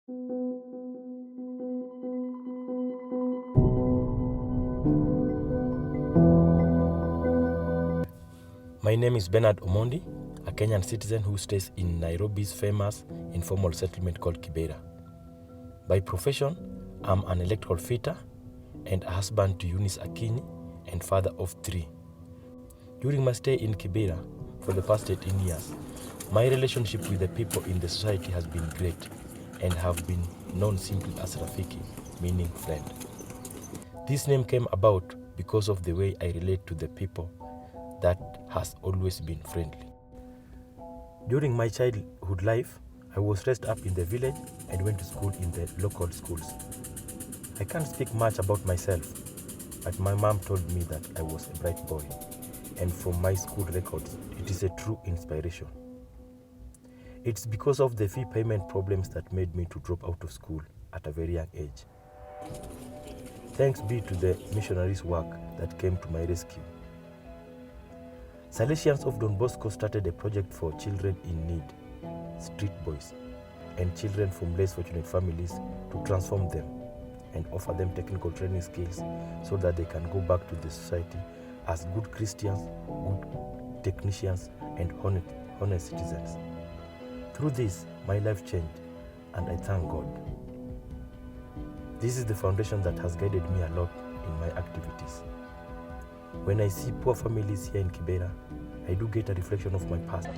My name is Bernard Omondi, a Kenyan citizen who stays in Nairobi's famous informal settlement called Kibera. By profession, I'm an electrical fitter and a husband to Eunice Akinyi and father of 3. During my stay in Kibera for the past 18 years, my relationship with the people in the society has been great and have been known simply as Rafiki, meaning friend. This name came about because of the way I relate to the people that has always been friendly. During my childhood life, I was raised up in the village and went to school in the local schools. I can't speak much about myself, but my mom told me that I was a bright boy, and from my school records, it is a true inspiration. It's because of the fee payment problems that made me to drop out of school at a very young age. Thanks be to the missionaries' work that came to my rescue. Salesians of Don Bosco started a project for children in need, street boys, and children from less fortunate families to transform them and offer them technical training skills so that they can go back to the society as good Christians, good technicians, and honest citizens. Through this, my life changed, and I thank God. This is the foundation that has guided me a lot in my activities. When I see poor families here in Kibera, I do get a reflection of my past.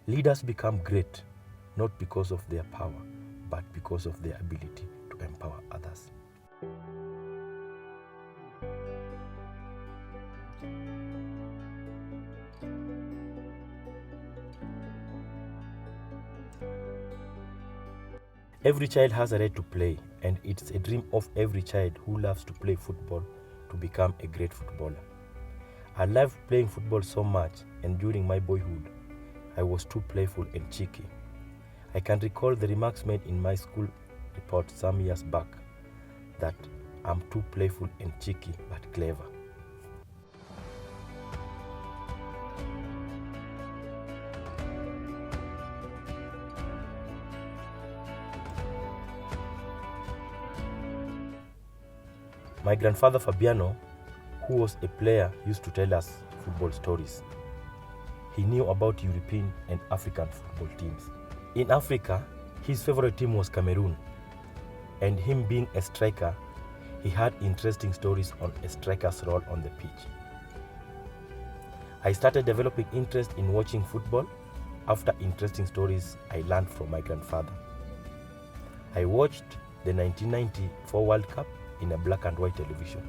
Leaders become great not because of their power, but because of their ability to empower others. Every child has a right to play, and it's a dream of every child who loves to play football to become a great footballer. I loved playing football so much, and during my boyhood, I was too playful and cheeky. I can recall the remarks made in my school report some years back that I'm too playful and cheeky but clever. My grandfather Fabiano, who was a player, used to tell us football stories. He knew about European and African football teams. In Africa, his favorite team was Cameroon, and him being a striker, he had interesting stories on a striker's role on the pitch. I started developing interest in watching football after interesting stories I learned from my grandfather. I watched the 1994 World Cup in a black and white television.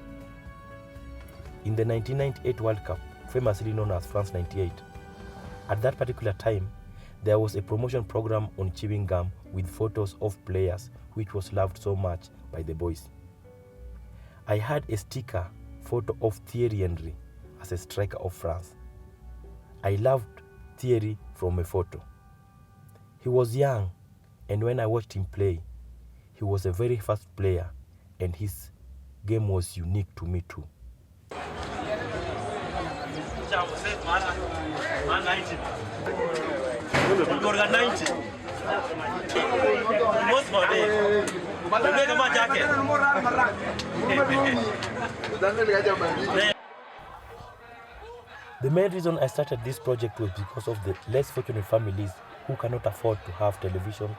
In the 1998 World Cup, famously known as France 98, at that particular time, there was a promotion program on chewing gum with photos of players, which was loved so much by the boys. I had a sticker photo of Thierry Henry as a striker of France. I loved Thierry from a photo. He was young, and when I watched him play, he was a very fast player, and his game was unique to me too. The main reason I started this project was because of the less fortunate families who cannot afford to have television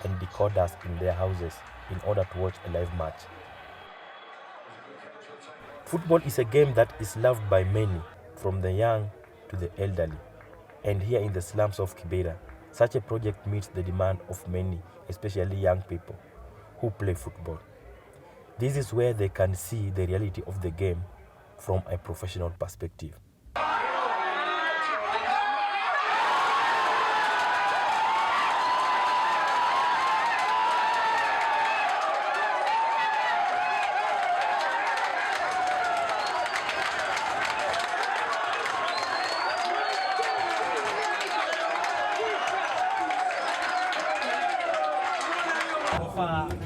and decoders in their houses in order to watch a live match. Football is a game that is loved by many, from the young to the elderly. And here in the slums of Kibera, such a project meets the demand of many, especially young people, who play football. This is where they can see the reality of the game from a professional perspective.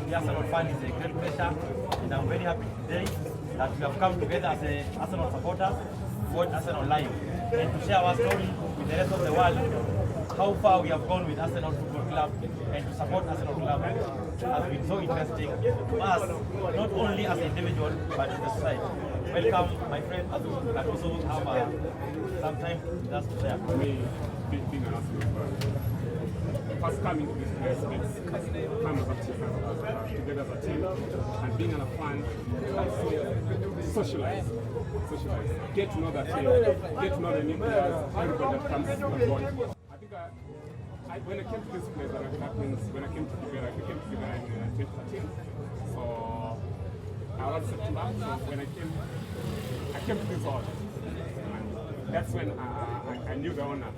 The Arsenal fan is a great pleasure, and I'm very happy today that we have come together as Arsenal supporters to watch Arsenal live and to share our story with the rest of the world, how far we have gone with Arsenal Football Club, and to support Arsenal Club has been so interesting to us, not only as an individual, but in the society. Welcome, my friend, and also have some time with us to share. Being an Arsenal fan, first coming to this place makes come as a team, together as a team, and being a fan, also socialize, get to know the team, get to know the new players, everybody that comes on board. I think when I came to this place, when I came to Kibera, I came to Kibera in 2013, so around September, so when I came to this hall, and that's when I knew the owner.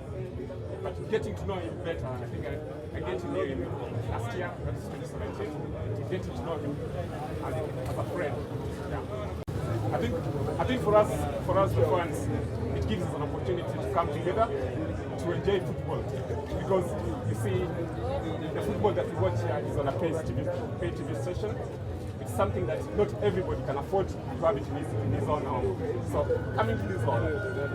But getting to know him better, I think I get to know him last year, that's 2017, getting to know him as a friend. Yeah. I think for us the fans, it gives us an opportunity to come together to enjoy football. Because you see, the football that we watch here is on a pay TV station. It's something that not everybody can afford to have it in his own home. So coming to this hall,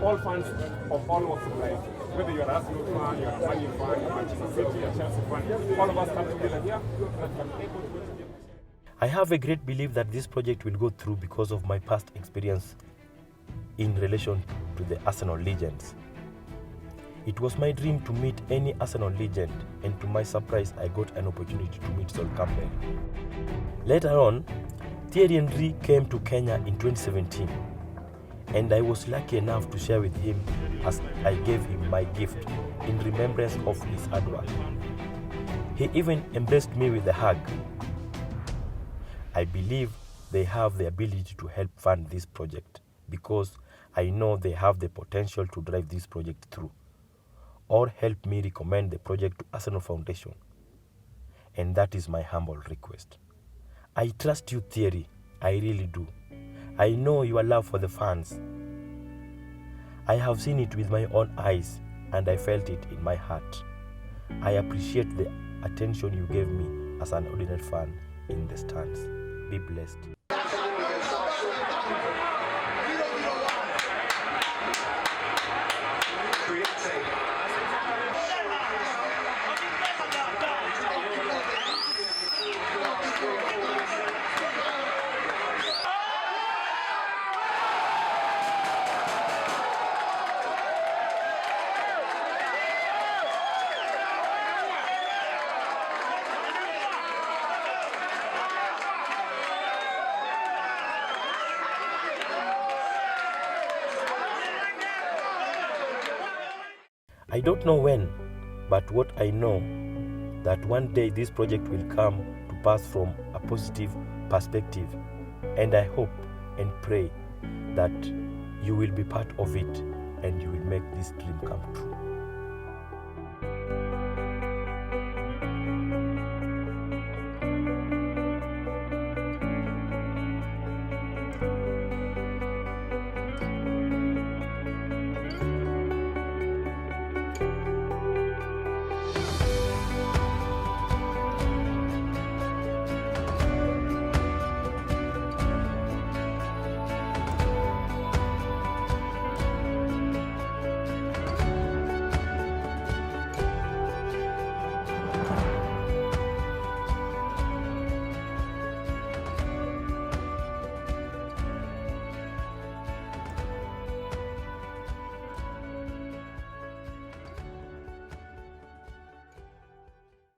all fans of all walks of life, whether you're an Arsenal fan, you're a Man U fan, you're a Manchester City, a Chelsea fan, all of us come together here that can be able to go together. I have a great belief that this project will go through because of my past experience in relation to the Arsenal legends. It was my dream to meet any Arsenal legend, and to my surprise, I got an opportunity to meet Sol Campbell. Later on, Thierry Henry came to Kenya in 2017, and I was lucky enough to share with him as I gave him my gift in remembrance of his hard work. He even embraced me with a hug. I believe they have the ability to help fund this project because I know they have the potential to drive this project through, or help me recommend the project to Arsenal Foundation. And that is my humble request. I trust you, Thierry. I really do. I know your love for the fans. I have seen it with my own eyes, and I felt it in my heart. I appreciate the attention you gave me as an ordinary fan in the stands. Be blessed. I don't know when, but what I know, that one day this project will come to pass from a positive perspective, and I hope and pray that you will be part of it and you will make this dream come true.